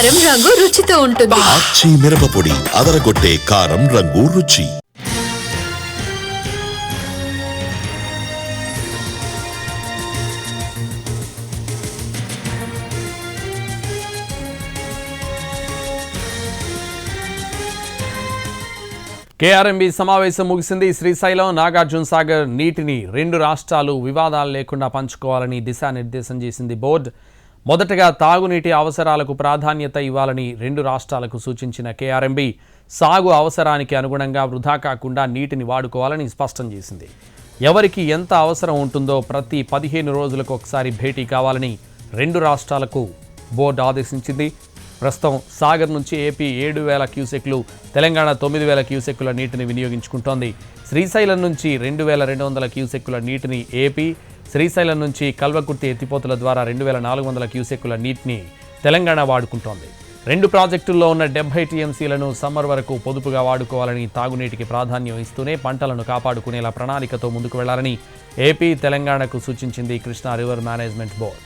కారం రంగు రుచితో ఉంటుంది. ఆచి మిరపపొడి అదరగొట్టే కారం రంగు రుచి. కేఆర్ఎంబీ సమావేశం ముగిసింది. శ్రీశైలం, నాగార్జున సాగర్ నీటిని రెండు రాష్ట్రాలు వివాదాలు లేకుండా పంచుకోవాలని దిశానిర్దేశం చేసింది బోర్డు. మొదటగా తాగునీటి అవసరాలకు ప్రాధాన్యత ఇవ్వాలని రెండు రాష్ట్రాలకు సూచించిన కేఆర్ఎంబీ సాగు అవసరానికి అనుగుణంగా వృధా కాకుండా నీటిని వాడుకోవాలని స్పష్టం చేసింది. ఎవరికి ఎంత అవసరం ఉంటుందో ప్రతి 15 రోజులకు ఒకసారి భేటీ కావాలని రెండు రాష్ట్రాలకు బోర్డు ఆదేశించింది. ప్రస్తుతం సాగర్ నుంచి ఏపీ 7,000 క్యూసెక్లు, తెలంగాణ 9,000 క్యూసెక్కుల నీటిని వినియోగించుకుంటోంది. శ్రీశైలం నుంచి 2,200 క్యూసెక్కుల నీటిని ఏపీ, శ్రీశైలం నుంచి కల్వకుర్తి ఎత్తిపోతల ద్వారా 2,400 క్యూసెక్కుల నీటిని తెలంగాణ వాడుకుంటోంది. రెండు ప్రాజెక్టుల్లో ఉన్న 70 టీఎంసీలను సమ్మర్ వరకు పొదుపుగా వాడుకోవాలని, తాగునీటికి ప్రాధాన్యం ఇస్తూనే పంటలను కాపాడుకునేలా ప్రణాళికతో ముందుకు వెళ్లాలని ఏపీ, తెలంగాణకు సూచించింది కృష్ణా రివర్ మేనేజ్మెంట్ బోర్డు.